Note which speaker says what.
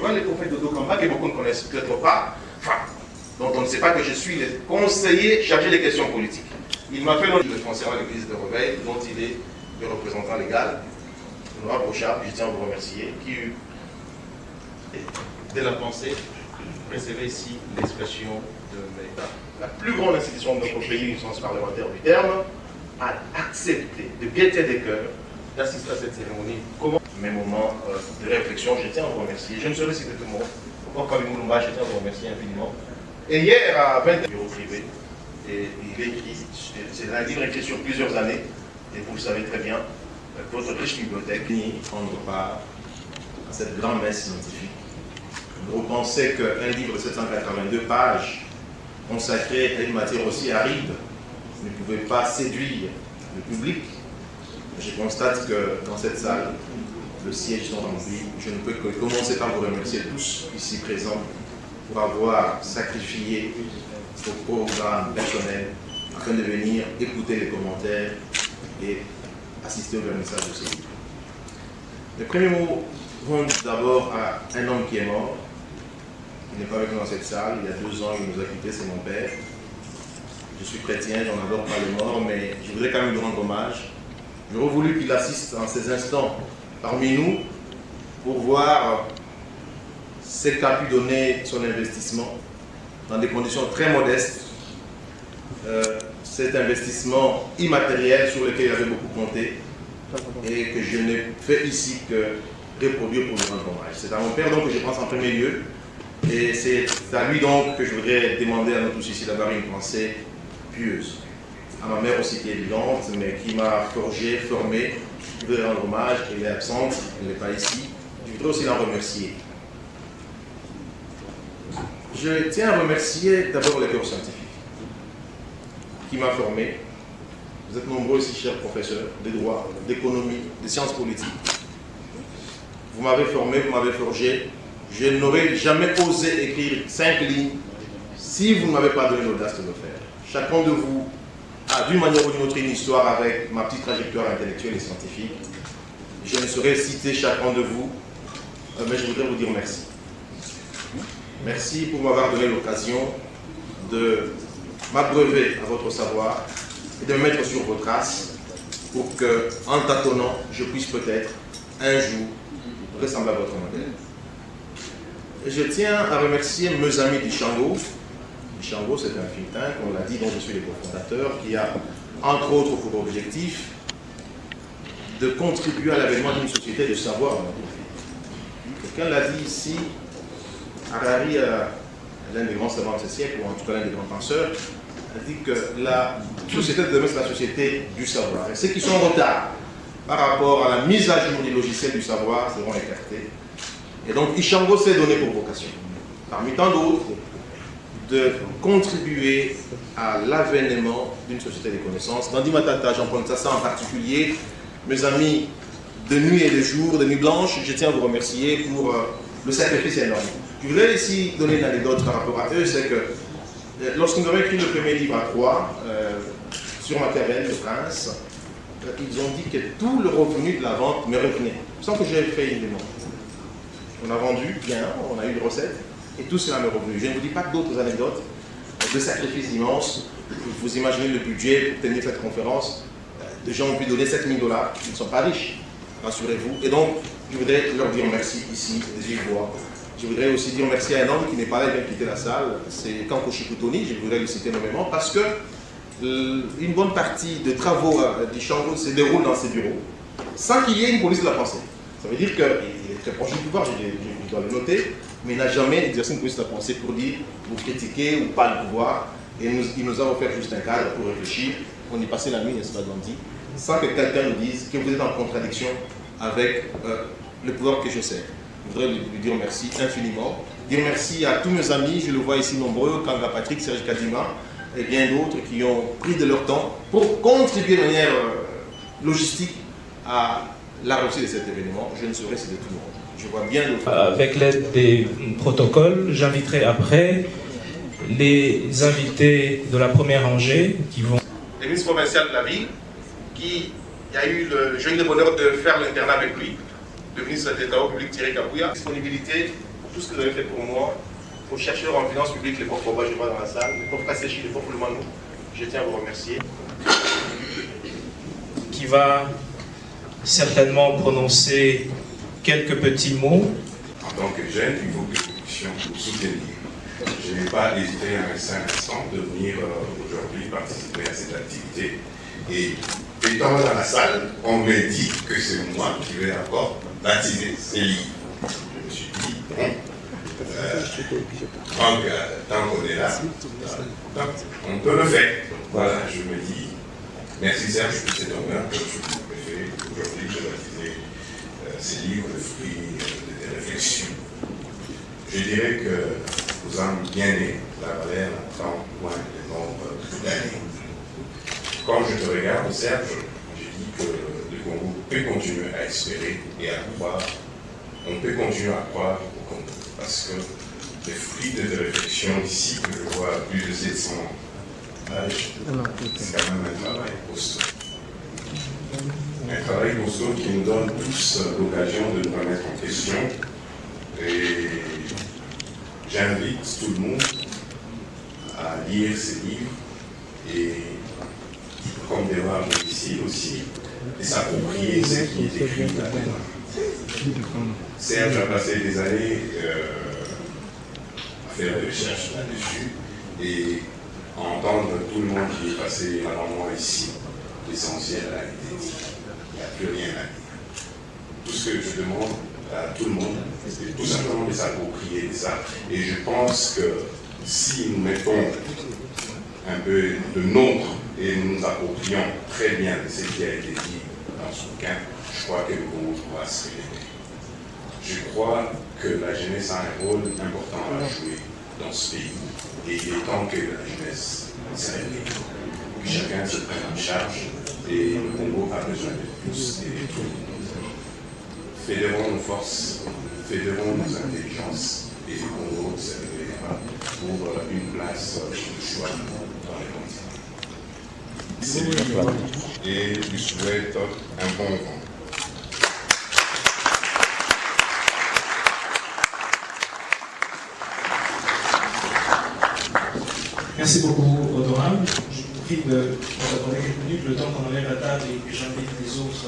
Speaker 1: vois les prophètes Dodo Kamba que beaucoup ne connaissent peut-être pas, enfin, dont on ne sait pas que je suis le conseiller chargé des questions politiques. Il m'a fait le concernant l'église de Reveil, dont il est le représentant légal, Honorable Brochard, je tiens à vous remercier, qui eut dès la pensée, préserver ici l'expression de la plus grande institution de notre pays, du sens parlementaire du terme, a accepté de gaieté des cœurs d'assister à cette cérémonie. Comment mes moments de réflexion, je tiens à vous remercier. Je ne saurais citer tout le monde. Pourquoi je tiens à vous remercier infiniment. Et hier, à 20h, bureau privé, et il écrit, c'est un livre écrit sur plusieurs années, et vous le savez très bien, votre riche bibliothèque, prendre part à cette grande messe scientifique. Vous pensez qu'un livre de 782 pages, consacré à une matière aussi aride, ne pouvait pas séduire le public. Je constate que dans cette salle, le siège est rempli. Je ne peux que commencer par vous remercier tous ici présents pour avoir sacrifié vos programmes personnels afin de venir écouter les commentaires et assister au vernissage de ce livre. Les premiers mots vont d'abord à un homme qui est mort. Il n'est pas avec nous dans cette salle. Il y a 2 ans, il nous a quittés, c'est mon père. Je suis chrétien, j'en adore pas les morts, mais je voudrais quand même lui rendre hommage. J'aurais voulu qu'il assiste en ces instants parmi nous pour voir ce qu'a pu donner son investissement dans des conditions très modestes. Cet investissement immatériel sur lequel il avait beaucoup compté et que je n'ai fait ici que reproduire pour lui rendre hommage. C'est à mon père donc que je pense en premier lieu et c'est à lui donc que je voudrais demander à nous tous ici d'avoir une pensée pieuse. À ma mère aussi qui est vivante, mais qui m'a forgé, formé. Je voudrais rendre hommage, elle est absente, elle n'est pas ici. Je voudrais aussi la remercier. Je tiens à remercier d'abord les corps scientifiques qui m'a formé. Vous êtes nombreux ici, chers professeurs, de droit, d'économie, de sciences politiques. Vous m'avez formé, vous m'avez forgé. Je n'aurais jamais osé écrire 5 lignes si vous ne m'avez pas donné l'audace de le faire. Chacun de vous a d'une manière ou d'une autre une histoire avec ma petite trajectoire intellectuelle et scientifique. Je ne saurais citer chacun de vous, mais je voudrais vous dire merci. Merci pour m'avoir donné l'occasion de m'abreuver à votre savoir et de me mettre sur vos traces pour que, en tâtonnant, je puisse peut-être un jour ressembler à votre modèle. Et je tiens à remercier mes amis d'Ishango. Ishango, c'est un think tank, on l'a dit, dont je suis le cofondateur, qui a, entre autres, pour objectif de contribuer à l'avènement d'une société de savoir dans notre pays. Quelqu'un l'a dit ici, Harari, l'un des grands savants de ce siècle, ou en tout cas l'un des grands penseurs, a dit que la société de demain, c'est la société du savoir. Et ceux qui sont en retard par rapport à la mise à jour des logiciels du savoir seront écartés. Et donc, Ishango s'est donné pour vocation, parmi tant d'autres, de contribuer à l'avènement d'une société des connaissances. Dans Dimatata, Jean-Paul Tassa en particulier, mes amis de nuit et de jour, de nuit blanche, je tiens à vous remercier pour le sacrifice énorme. Je voulais ici donner une anecdote par rapport à eux, c'est que lorsque nous avons écrit le premier livre à Troyes, sur Machiavel, le prince, ils ont dit que tout le revenu de la vente me revenait, sans que j'aie fait une demande. On a vendu bien, on a eu des recettes, et tout cela m'est revenu. Je ne vous dis pas d'autres anecdotes de sacrifices immenses. Vous imaginez le budget pour tenir cette conférence. Des gens ont pu donner 7 000 $. Ils ne sont pas riches, rassurez-vous. Et donc, je voudrais leur dire merci ici, des vives voix. Je voudrais aussi dire merci à un homme qui n'est pas là, il vient quitter la salle. C'est Kanko Shikutoni, je voudrais le citer nommément, parce que une bonne partie des travaux d'Ishango se déroulent dans ses bureaux, sans qu'il y ait une police de la pensée. Ça veut dire qu'il est très proche du pouvoir, je dois le noter, mais il n'a jamais exercé une police de la pensée pour dire vous critiquez ou pas le pouvoir. Et il nous a offert juste un cadre pour réfléchir. On y passait la nuit, n'est-ce pas, Gandhi, sans que quelqu'un nous dise que vous êtes en contradiction avec le pouvoir que je sais. Je voudrais lui dire merci infiniment. Dire merci à tous mes amis, je le vois ici nombreux, Kanga Patrick, Serge Kadima et bien d'autres qui ont pris de leur temps pour contribuer de manière logistique à la réussite de cet événement. Je ne saurais citer tout le monde. Je vois bien le...
Speaker 2: Avec l'aide des protocoles, j'inviterai après les invités de la première rangée qui vont...
Speaker 1: Le ministre provincial de la ville, qui a eu j'ai eu le bonheur de faire l'internat avec lui, le ministre d'État public Thierry Kabouya. Disponibilité tout ce que vous avez fait pour moi, aux chercheurs en finances publiques, les profs Boba, je vois dans la salle, les profs Kassechi, les profs Lumanou, je tiens à vous remercier.
Speaker 2: Qui va certainement prononcer quelques petits mots.
Speaker 3: En tant que jeune, il faut que nous puissions nous soutenir. Je n'ai pas hésité un seul instant de venir aujourd'hui participer à cette activité. Et étant dans la salle, on m'a dit que c'est moi qui vais encore baptiser ces livres. Je me suis dit, bon, tant qu'on est là, on peut le faire. Voilà, je me dis, merci Serge pour cet honneur que tu me fais aujourd'hui de baptiser ces livres, le fruit de tes réflexions. Je dirais que vous en bien né, la valeur attend loin des nombres d'années. Quand je te regarde, Serge, je dis que le Congo peut continuer à espérer et à croire. On peut continuer à croire au Congo parce que les fruits de tes réflexions ici, que je vois plus de 700 pages, c'est quand même un travail costaud. Un travail costaud qui nous donne tous l'occasion de nous remettre en question. Et j'invite tout le monde à lire ces livres et, comme devoir ici aussi, de s'approprier ce qui est écrit là-dedans. Serge a passé des années à faire des recherches là-dessus et à entendre tout le monde qui est passé avant moi ici, l'essentiel a été dit. Il n'y a plus rien à dire. Tout ce que je demande à tout le monde, c'est tout simplement de s'approprier de ça. Et je pense que si nous mettons un peu de nôtre et nous nous approprions très bien de ce qui a été dit dans ce bouquin, je crois que le Congo va se révéler. Je crois que la jeunesse a un rôle important à jouer dans ce pays. Et il est temps que la jeunesse s'éveille, que chacun se prenne en charge. Et le Congo a besoin de tous et de tout le monde. Fédérons nos forces, fédérons nos intelligences et le Congo se réveillera pour une place de choix dans les continents. C'est lui et je souhaite un bon vent.
Speaker 2: Merci beaucoup, honorable. Je vous prie de nous accorder quelques minutes, le temps qu'on enlève la table et que j'invite les autres